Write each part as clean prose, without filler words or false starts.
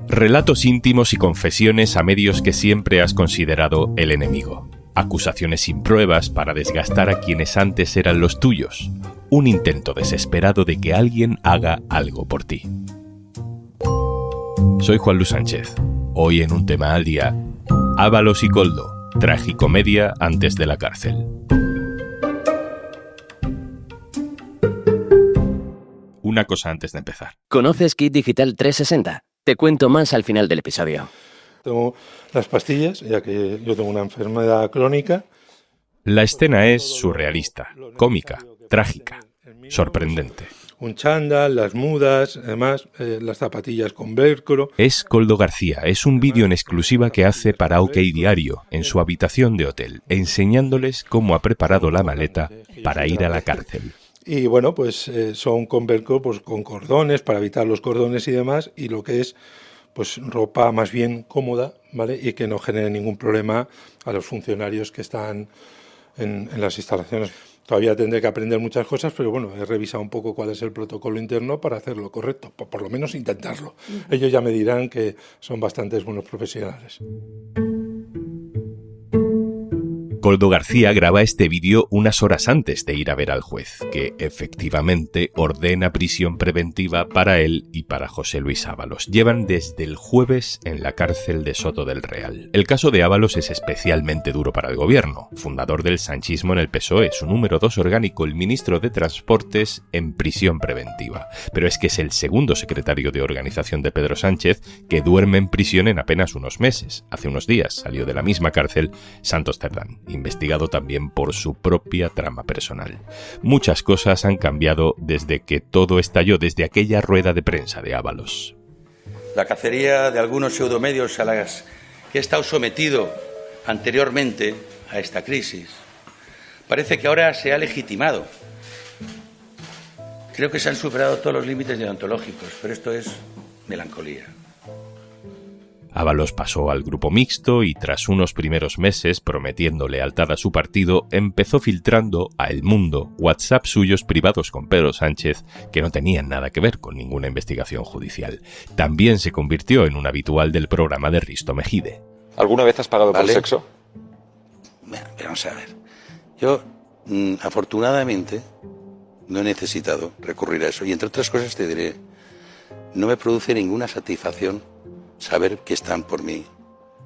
Relatos íntimos y confesiones a medios que siempre has considerado el enemigo. Acusaciones sin pruebas para desgastar a quienes antes eran los tuyos. Un intento desesperado de que alguien haga algo por ti. Soy Juan Luis Sánchez. Hoy en Un Tema al Día, Ábalos y Koldo, tragicomedia antes de la cárcel. Una cosa antes de empezar. ¿Conoces Kit Digital 360? Te cuento más al final del episodio. Tengo las pastillas, ya que yo tengo una enfermedad crónica. La escena es surrealista, cómica, trágica, sorprendente. Un chándal, las mudas, además las zapatillas con velcro. Es Koldo García, es un vídeo en exclusiva que hace para OK Diario en su habitación de hotel, enseñándoles cómo ha preparado la maleta para ir a la cárcel. Y bueno, pues son con velcro, pues con cordones, para evitar los cordones y demás, y lo que es pues ropa más bien cómoda, ¿vale? Y que no genere ningún problema a los funcionarios que están en las instalaciones. Todavía tendré que aprender muchas cosas, pero bueno, he revisado un poco cuál es el protocolo interno para hacerlo correcto, por lo menos intentarlo. Ellos ya me dirán que son bastantes buenos profesionales. Koldo García graba este vídeo unas horas antes de ir a ver al juez, que efectivamente ordena prisión preventiva para él y para José Luis Ábalos. Llevan desde el jueves en la cárcel de Soto del Real. El caso de Ábalos es especialmente duro para el gobierno. Fundador del sanchismo en el PSOE, su número 2 orgánico, el ministro de Transportes, en prisión preventiva. Pero es que es el segundo secretario de organización de Pedro Sánchez que duerme en prisión en apenas unos meses. Hace unos días salió de la misma cárcel Santos Cerdán, investigado también por su propia trama personal. Muchas cosas han cambiado desde que todo estalló, desde aquella rueda de prensa de Ábalos. La cacería de algunos pseudomedios a las que he estado sometido anteriormente a esta crisis parece que ahora se ha legitimado. Creo que se han superado todos los límites deontológicos, pero esto es melancolía. Ábalos pasó al grupo mixto y tras unos primeros meses prometiendo lealtad a su partido, empezó filtrando a El Mundo WhatsApp suyos privados con Pedro Sánchez que no tenían nada que ver con ninguna investigación judicial. También se convirtió en un habitual del programa de Risto Mejide. ¿Alguna vez has pagado por sexo? Bueno, vamos a ver. Yo, afortunadamente, no he necesitado recurrir a eso. Y entre otras cosas te diré, no me produce ninguna satisfacción saber que están por mí.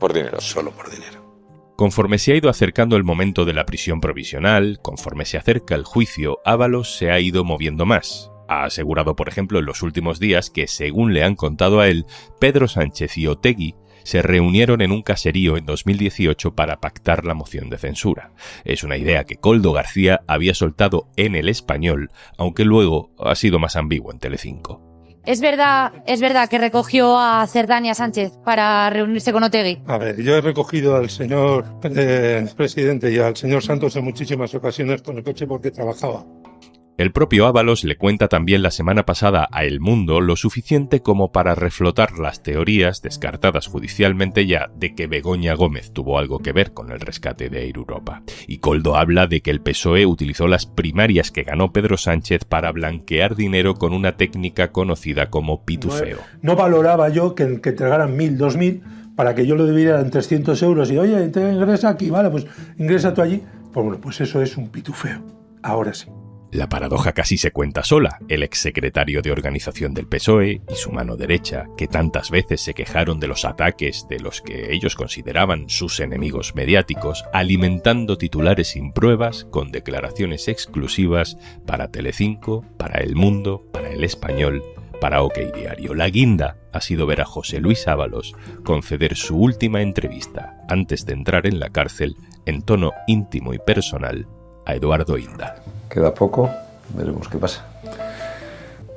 Por dinero. Solo por dinero. Conforme se ha ido acercando el momento de la prisión provisional, conforme se acerca el juicio, Ábalos se ha ido moviendo más. Ha asegurado, por ejemplo, en los últimos días que, según le han contado a él, Pedro Sánchez y Otegi se reunieron en un caserío en 2018 para pactar la moción de censura. Es una idea que Koldo García había soltado en El Español, aunque luego ha sido más ambiguo en Telecinco. ¿Es verdad que recogió a Cerdán y a Sánchez para reunirse con Otegi? A ver, yo he recogido al señor presidente y al señor Santos en muchísimas ocasiones con el coche porque trabajaba. El propio Ábalos le cuenta también la semana pasada a El Mundo lo suficiente como para reflotar las teorías, descartadas judicialmente ya, de que Begoña Gómez tuvo algo que ver con el rescate de Air Europa. Y Koldo habla de que el PSOE utilizó las primarias que ganó Pedro Sánchez para blanquear dinero con una técnica conocida como pitufeo. No valoraba yo que entregaran 1.000, 2.000 para que yo lo debiera en 300 euros y oye, ingresa aquí, vale, pues ingresa tú allí. Pues bueno, pues eso es un pitufeo. Ahora sí. La paradoja casi se cuenta sola. El exsecretario de organización del PSOE y su mano derecha, que tantas veces se quejaron de los ataques de los que ellos consideraban sus enemigos mediáticos, alimentando titulares sin pruebas con declaraciones exclusivas para Telecinco, para El Mundo, para El Español, para OK Diario. La guinda ha sido ver a José Luis Ábalos conceder su última entrevista antes de entrar en la cárcel en tono íntimo y personal a Eduardo Inda. Queda poco, veremos qué pasa.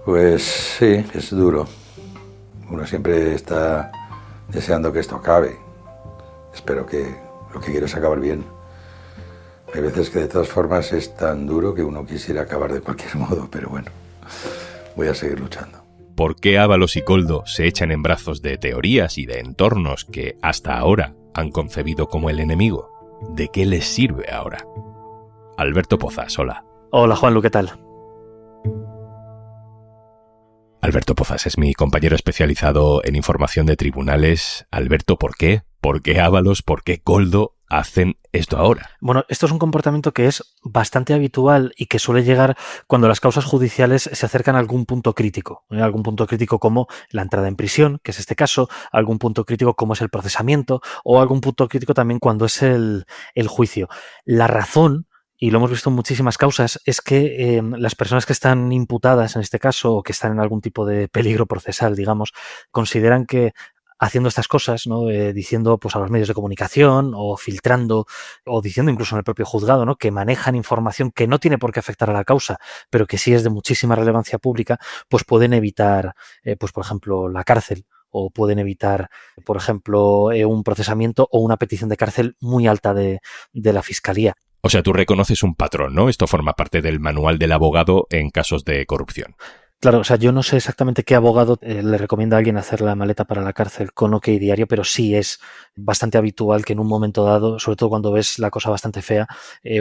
Pues sí, es duro. Uno siempre está deseando que esto acabe. Espero que lo que quiero es acabar bien. Hay veces que de todas formas es tan duro que uno quisiera acabar de cualquier modo, pero bueno, voy a seguir luchando. ¿Por qué Ábalos y Koldo se echan en brazos de teorías y de entornos que hasta ahora han concebido como el enemigo? ¿De qué les sirve ahora? Alberto Pozas, hola. Hola Juanlu, ¿qué tal? Alberto Pozas es mi compañero especializado en información de tribunales. Alberto, ¿por qué? ¿Por qué Ábalos? ¿Por qué Koldo hacen esto ahora? Bueno, esto es un comportamiento que es bastante habitual y que suele llegar cuando las causas judiciales se acercan a algún punto crítico. Algún punto crítico como la entrada en prisión, que es este caso, algún punto crítico como es el procesamiento, o algún punto crítico también cuando es el juicio. La razón, y lo hemos visto en muchísimas causas, es que las personas que están imputadas en este caso o que están en algún tipo de peligro procesal, digamos, consideran que haciendo estas cosas, ¿no? Diciendo pues a los medios de comunicación o filtrando o diciendo incluso en el propio juzgado, ¿no? Que manejan información que no tiene por qué afectar a la causa, pero que sí es de muchísima relevancia pública, pues pueden evitar, pues por ejemplo, la cárcel, o pueden evitar, por ejemplo, un procesamiento o una petición de cárcel muy alta de la Fiscalía. O sea, tú reconoces un patrón, ¿no? Esto forma parte del manual del abogado en casos de corrupción. Claro, o sea, yo no sé exactamente qué abogado le recomienda a alguien hacer la maleta para la cárcel con OK Diario, pero sí es bastante habitual que en un momento dado, sobre todo cuando ves la cosa bastante fea,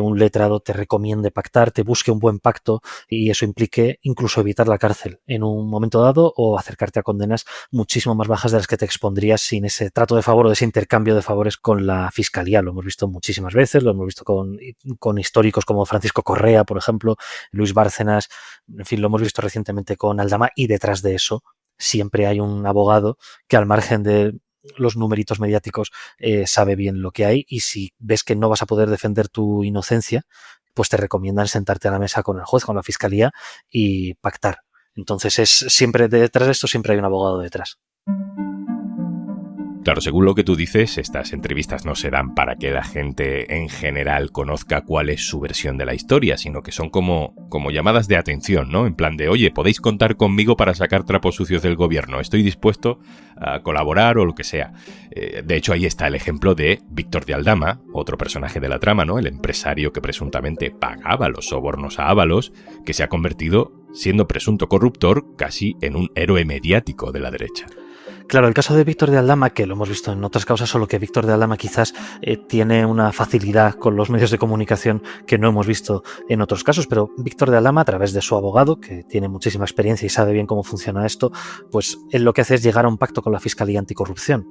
un letrado te recomiende pactar, te busque un buen pacto y eso implique incluso evitar la cárcel en un momento dado o acercarte a condenas muchísimo más bajas de las que te expondrías sin ese trato de favor o ese intercambio de favores con la Fiscalía. Lo hemos visto muchísimas veces, lo hemos visto con históricos como Francisco Correa, por ejemplo, Luis Bárcenas, en fin, lo hemos visto recientemente con Aldama, y detrás de eso siempre hay un abogado que al margen de los numeritos mediáticos sabe bien lo que hay, y si ves que no vas a poder defender tu inocencia, pues te recomiendan sentarte a la mesa con el juez, con la Fiscalía y pactar. Entonces es siempre detrás de esto siempre hay un abogado detrás. Claro, según lo que tú dices, estas entrevistas no se dan para que la gente en general conozca cuál es su versión de la historia, sino que son como llamadas de atención, ¿no? En plan de, oye, podéis contar conmigo para sacar trapos sucios del gobierno, estoy dispuesto a colaborar o lo que sea. De hecho, ahí está el ejemplo de Víctor de Aldama, otro personaje de la trama, ¿no? El empresario que presuntamente pagaba los sobornos a Ábalos, que se ha convertido, siendo presunto corruptor, casi en un héroe mediático de la derecha. Claro, el caso de Víctor de Aldama, que lo hemos visto en otras causas, solo que Víctor de Aldama quizás tiene una facilidad con los medios de comunicación que no hemos visto en otros casos, pero Víctor de Aldama, a través de su abogado, que tiene muchísima experiencia y sabe bien cómo funciona esto, pues él lo que hace es llegar a un pacto con la Fiscalía Anticorrupción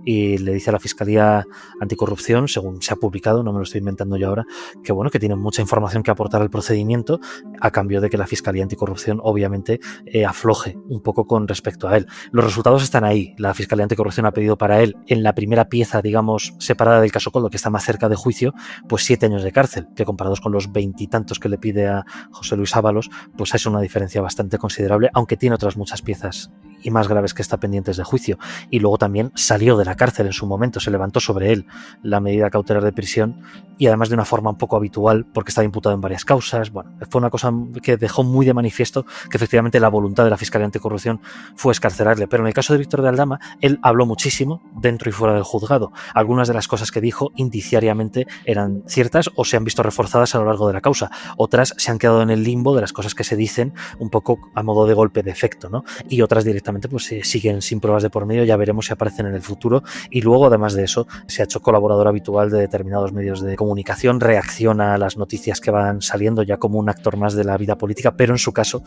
y le dice a la Fiscalía Anticorrupción, según se ha publicado, no me lo estoy inventando yo ahora, que bueno, que tiene mucha información que aportar al procedimiento a cambio de que la Fiscalía Anticorrupción obviamente afloje un poco con respecto a él. Los resultados están ahí. La Fiscalía Anticorrupción ha pedido para él, en la primera pieza, digamos, separada del caso Koldo, que está más cerca de juicio, pues 7 años de cárcel, que comparados con los 20 y tantos que le pide a José Luis Ábalos, pues es una diferencia bastante considerable, aunque tiene otras muchas piezas y más graves que está pendientes de juicio. Y luego también salió de la cárcel en su momento, se levantó sobre él la medida cautelar de prisión, y además de una forma un poco habitual, porque estaba imputado en varias causas. Bueno, fue una cosa que dejó muy de manifiesto que efectivamente la voluntad de la Fiscalía Anticorrupción fue excarcelarle. Pero en el caso de Víctor de Aldama, él habló muchísimo dentro y fuera del juzgado. Algunas de las cosas que dijo indiciariamente eran ciertas o se han visto reforzadas a lo largo de la causa. Otras se han quedado en el limbo de las cosas que se dicen un poco a modo de golpe de efecto, ¿no? Y otras directamente pues siguen sin pruebas de por medio, ya veremos si aparecen en el futuro. Y luego, además de eso, se ha hecho colaborador habitual de determinados medios de comunicación, reacciona a las noticias que van saliendo ya como un actor más de la vida política, pero en su caso,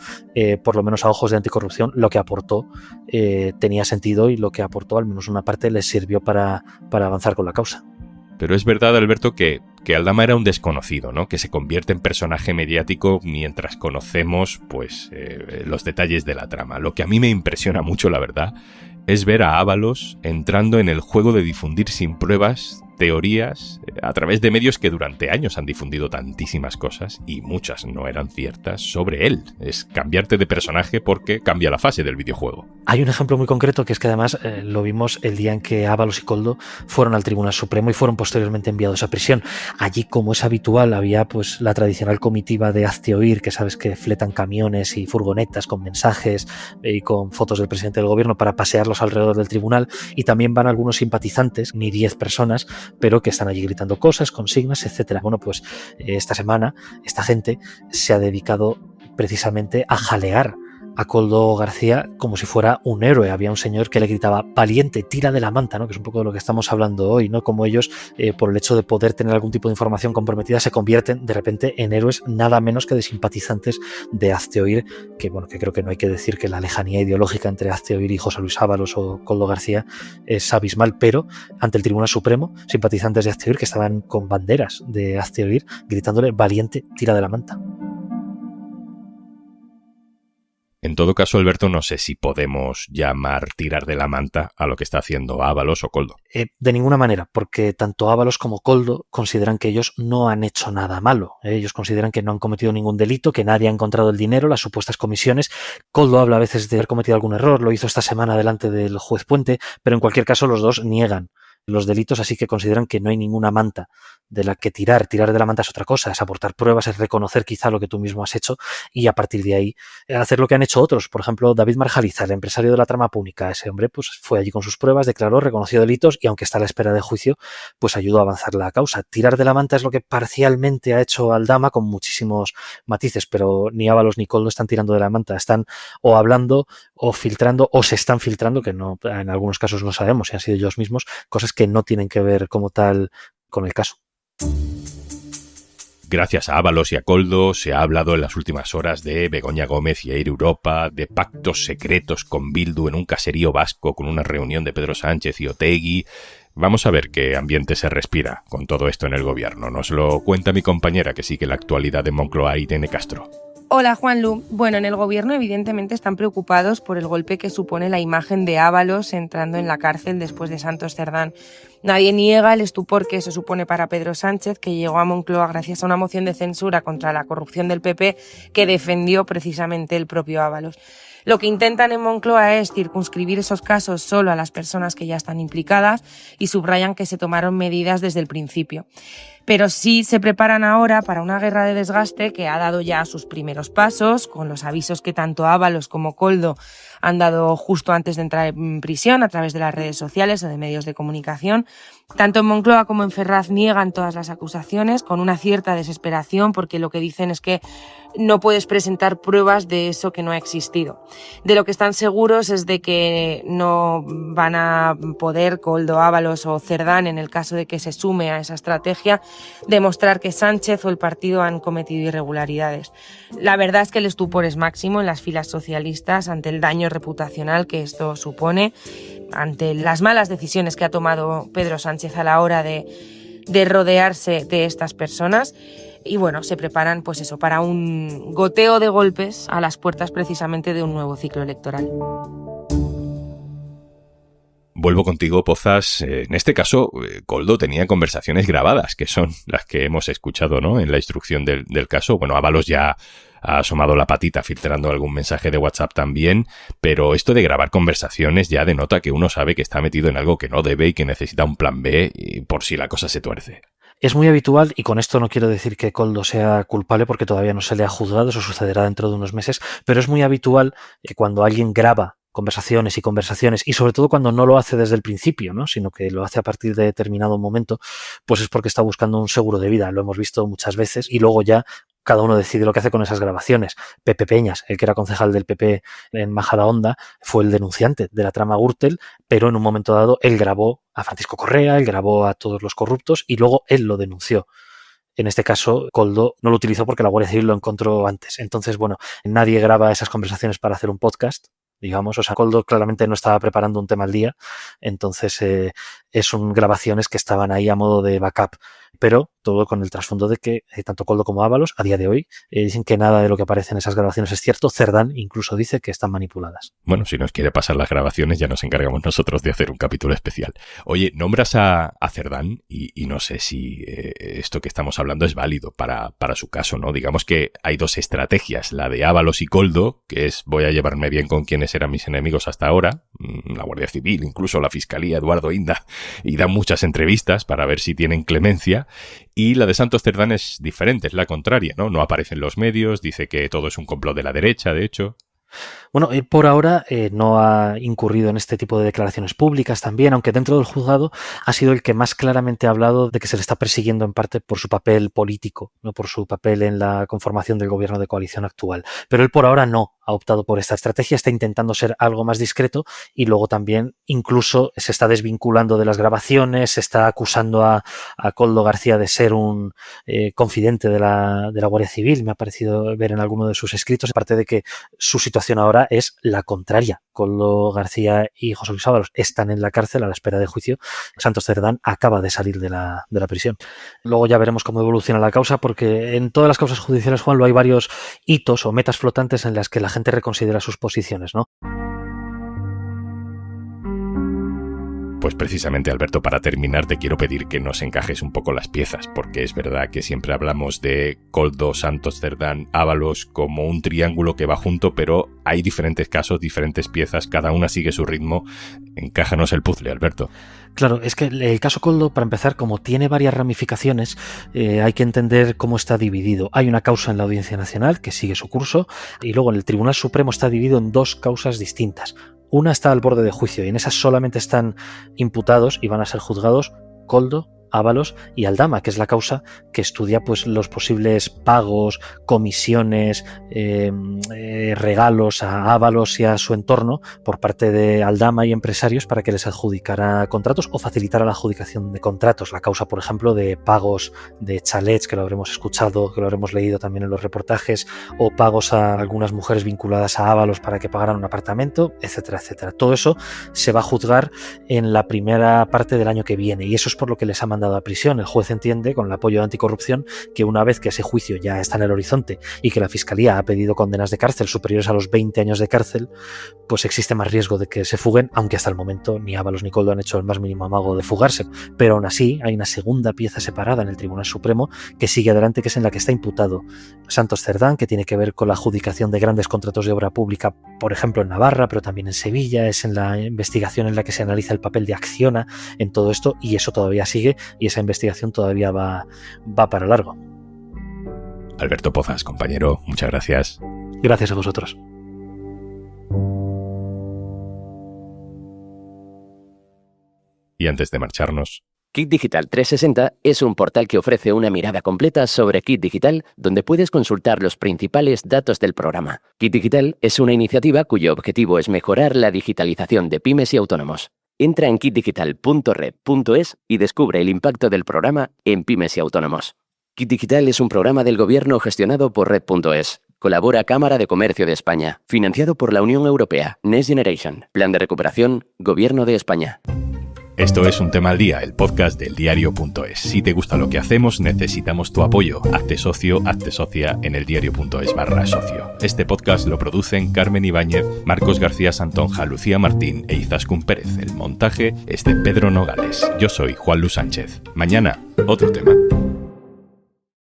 por lo menos a ojos de Anticorrupción, lo que aportó tenía sentido, y lo que aportó, al menos una parte, les sirvió para avanzar con la causa. Pero es verdad, Alberto, que Aldama era un desconocido, ¿no? Que se convierte en personaje mediático mientras conocemos, pues, los detalles de la trama. Lo que a mí me impresiona mucho, la verdad, es ver a Ábalos entrando en el juego de difundir sin pruebas teorías a través de medios que durante años han difundido tantísimas cosas, y muchas no eran ciertas, sobre él. Es cambiarte de personaje porque cambia la fase del videojuego. Hay un ejemplo muy concreto, que es que además lo vimos el día en que Ábalos y Koldo fueron al Tribunal Supremo y fueron posteriormente enviados a prisión. Allí, como es habitual, había pues la tradicional comitiva de hazte oír, que sabes que fletan camiones y furgonetas con mensajes y con fotos del presidente del gobierno para pasearlos alrededor del tribunal, y también van algunos simpatizantes, ni 10 personas, pero que están allí gritando cosas, consignas, etcétera. Bueno, pues esta semana esta gente se ha dedicado precisamente a jalear a Koldo García como si fuera un héroe. Había un señor que le gritaba: valiente, tira de la manta, ¿no? Que es un poco de lo que estamos hablando hoy, ¿no? Como ellos, por el hecho de poder tener algún tipo de información comprometida, se convierten de repente en héroes nada menos que de simpatizantes de Hazte Oír, que bueno, que creo que no hay que decir que la lejanía ideológica entre Hazte Oír y José Luis Ábalos o Koldo García es abismal, pero ante el Tribunal Supremo, simpatizantes de Hazte Oír que estaban con banderas de Hazte Oír gritándole: valiente, tira de la manta. En todo caso, Alberto, no sé si podemos llamar tirar de la manta a lo que está haciendo Ábalos o Koldo. De ninguna manera, porque tanto Ábalos como Koldo consideran que ellos no han hecho nada malo. Ellos consideran que no han cometido ningún delito, que nadie ha encontrado el dinero, las supuestas comisiones. Koldo habla a veces de haber cometido algún error, lo hizo esta semana delante del juez Puente, pero en cualquier caso los dos niegan los delitos, así que consideran que no hay ninguna manta de la que tirar. Tirar de la manta es otra cosa, es aportar pruebas, es reconocer quizá lo que tú mismo has hecho y a partir de ahí hacer lo que han hecho otros. Por ejemplo, David Marjaliza, el empresario de la trama púnica, ese hombre pues fue allí con sus pruebas, declaró, reconoció delitos y aunque está a la espera de juicio, pues ayudó a avanzar la causa. Tirar de la manta es lo que parcialmente ha hecho Aldama con muchísimos matices, pero ni Ábalos ni Koldo están tirando de la manta, están o hablando o filtrando o se están filtrando, que no, en algunos casos no sabemos si han sido ellos mismos, cosas que no tienen que ver como tal con el caso. Gracias a Ábalos y a Koldo se ha hablado en las últimas horas de Begoña Gómez y Air Europa, de pactos secretos con Bildu en un caserío vasco con una reunión de Pedro Sánchez y Otegi. Vamos a ver qué ambiente se respira con todo esto en el gobierno. Nos lo cuenta mi compañera que sigue la actualidad de Moncloa, Irene Castro. Hola, Juanlu. Bueno, en el gobierno evidentemente están preocupados por el golpe que supone la imagen de Ábalos entrando en la cárcel después de Santos Cerdán. Nadie niega el estupor que eso supone para Pedro Sánchez, que llegó a Moncloa gracias a una moción de censura contra la corrupción del PP que defendió precisamente el propio Ábalos. Lo que intentan en Moncloa es circunscribir esos casos solo a las personas que ya están implicadas y subrayan que se tomaron medidas desde el principio. Pero sí se preparan ahora para una guerra de desgaste que ha dado ya sus primeros pasos, con los avisos que tanto Ábalos como Koldo han dado justo antes de entrar en prisión a través de las redes sociales o de medios de comunicación. Tanto en Moncloa como en Ferraz niegan todas las acusaciones con una cierta desesperación porque lo que dicen es que no puedes presentar pruebas de eso que no ha existido. De lo que están seguros es de que no van a poder Koldo, Ábalos o Cerdán, en el caso de que se sume a esa estrategia, demostrar que Sánchez o el partido han cometido irregularidades. La verdad es que el estupor es máximo en las filas socialistas ante el daño reputacional que esto supone, ante las malas decisiones que ha tomado Pedro Sánchez a la hora de rodearse de estas personas. Y bueno, se preparan pues eso, para un goteo de golpes a las puertas precisamente de un nuevo ciclo electoral. Vuelvo contigo, Pozas. En este caso, Koldo tenía conversaciones grabadas, que son las que hemos escuchado, ¿no?, en la instrucción del caso. Bueno, Ábalos ya ha asomado la patita filtrando algún mensaje de WhatsApp también, pero esto de grabar conversaciones ya denota que uno sabe que está metido en algo que no debe y que necesita un plan B por si la cosa se tuerce. Es muy habitual, y con esto no quiero decir que Koldo sea culpable porque todavía no se le ha juzgado, eso sucederá dentro de unos meses, pero es muy habitual que cuando alguien graba conversaciones y sobre todo cuando no lo hace desde el principio, ¿no?, sino que lo hace a partir de determinado momento, pues es porque está buscando un seguro de vida. Lo hemos visto muchas veces y luego ya cada uno decide lo que hace con esas grabaciones. Pepe Peñas, el que era concejal del PP en Majadahonda, fue el denunciante de la trama Gürtel, pero en un momento dado él grabó a Francisco Correa, él grabó a todos los corruptos y luego él lo denunció. En este caso, Koldo no lo utilizó porque la Guardia Civil lo encontró antes. Entonces, bueno, nadie graba esas conversaciones para hacer un podcast, digamos. O sea, Koldo claramente no estaba preparando un tema al día, entonces son grabaciones que estaban ahí a modo de backup. Pero todo con el trasfondo de que tanto Koldo como Ábalos, a día de hoy, dicen que nada de lo que aparece en esas grabaciones es cierto. Cerdán incluso dice que están manipuladas. Bueno, si nos quiere pasar las grabaciones ya nos encargamos nosotros de hacer un capítulo especial. Oye, nombras a Cerdán y no sé si esto que estamos hablando es válido para su caso, ¿no? Digamos que hay dos estrategias, la de Ábalos y Koldo, que es voy a llevarme bien con quienes eran mis enemigos hasta ahora, la Guardia Civil, incluso la Fiscalía, Eduardo Inda, y dan muchas entrevistas para ver si tienen clemencia. Y la de Santos Cerdán es diferente, es la contraria, ¿no? No aparece en los medios, dice que todo es un complot de la derecha, de hecho. Bueno, por ahora no ha incurrido en este tipo de declaraciones públicas también, aunque dentro del juzgado ha sido el que más claramente ha hablado de que se le está persiguiendo en parte por su papel político, no por su papel en la conformación del gobierno de coalición actual. Pero él por ahora no ha optado por esta estrategia, está intentando ser algo más discreto y luego también incluso se está desvinculando de las grabaciones, se está acusando a Koldo García de ser un confidente de la Guardia Civil, me ha parecido ver en alguno de sus escritos, aparte de que su situación ahora es la contraria. Koldo García y José Luis Ábalos están en la cárcel a la espera de juicio. Santos Cerdán acaba de salir de la prisión. Luego ya veremos cómo evoluciona la causa, porque en todas las causas judiciales, Juan, hay varios hitos o metas flotantes en las que la gente reconsidera sus posiciones, ¿no? Pues precisamente, Alberto, para terminar te quiero pedir que nos encajes un poco las piezas, porque es verdad que siempre hablamos de Koldo, Santos Cerdán, Ábalos como un triángulo que va junto, pero hay diferentes casos, diferentes piezas, cada una sigue su ritmo. Encájanos el puzzle, Alberto. Claro, es que el caso Koldo, para empezar, como tiene varias ramificaciones, hay que entender cómo está dividido. Hay una causa en la Audiencia Nacional que sigue su curso y luego en el Tribunal Supremo está dividido en dos causas distintas. Una está al borde de juicio y en esas solamente están imputados y van a ser juzgados Koldo, Ábalos y Aldama, que es la causa que estudia pues los posibles pagos, comisiones, regalos a Ábalos y a su entorno por parte de Aldama y empresarios para que les adjudicara contratos o facilitara la adjudicación de contratos. La causa, por ejemplo, de pagos de chalets, que lo habremos escuchado, que lo habremos leído también en los reportajes, o pagos a algunas mujeres vinculadas a Ábalos para que pagaran un apartamento, etcétera, etcétera. Todo eso se va a juzgar en la primera parte del año que viene y eso es por lo que les ha mandado a prisión. El juez entiende, con el apoyo de Anticorrupción, que una vez que ese juicio ya está en el horizonte y que la Fiscalía ha pedido condenas de cárcel superiores a los 20 años de cárcel, pues existe más riesgo de que se fuguen, aunque hasta el momento ni Ábalos ni Koldo han hecho el más mínimo amago de fugarse. Pero aún así hay una segunda pieza separada en el Tribunal Supremo que sigue adelante, que es en la que está imputado Santos Cerdán, que tiene que ver con la adjudicación de grandes contratos de obra pública, por ejemplo en Navarra, pero también en Sevilla. Es en la investigación en la que se analiza el papel de Acciona en todo esto y eso todavía sigue y esa investigación todavía va para largo. Alberto Pozas, compañero, muchas gracias. Gracias a vosotros. Y antes de marcharnos... Kit Digital 360 es un portal que ofrece una mirada completa sobre Kit Digital, donde puedes consultar los principales datos del programa. Kit Digital es una iniciativa cuyo objetivo es mejorar la digitalización de pymes y autónomos. Entra en kitdigital.red.es y descubre el impacto del programa en pymes y autónomos. Kit Digital es un programa del gobierno gestionado por Red.es. Colabora Cámara de Comercio de España. Financiado por la Unión Europea. Next Generation. Plan de recuperación. Gobierno de España. Esto es Un Tema al Día, el podcast del diario.es. Si te gusta lo que hacemos, necesitamos tu apoyo. Hazte socio, hazte socia en eldiario.es/socio. Este podcast lo producen Carmen Ibáñez, Marcos García Santonja, Lucía Martín e Izaskun Pérez. El montaje es de Pedro Nogales. Yo soy Juan Luis Sánchez. Mañana, otro tema.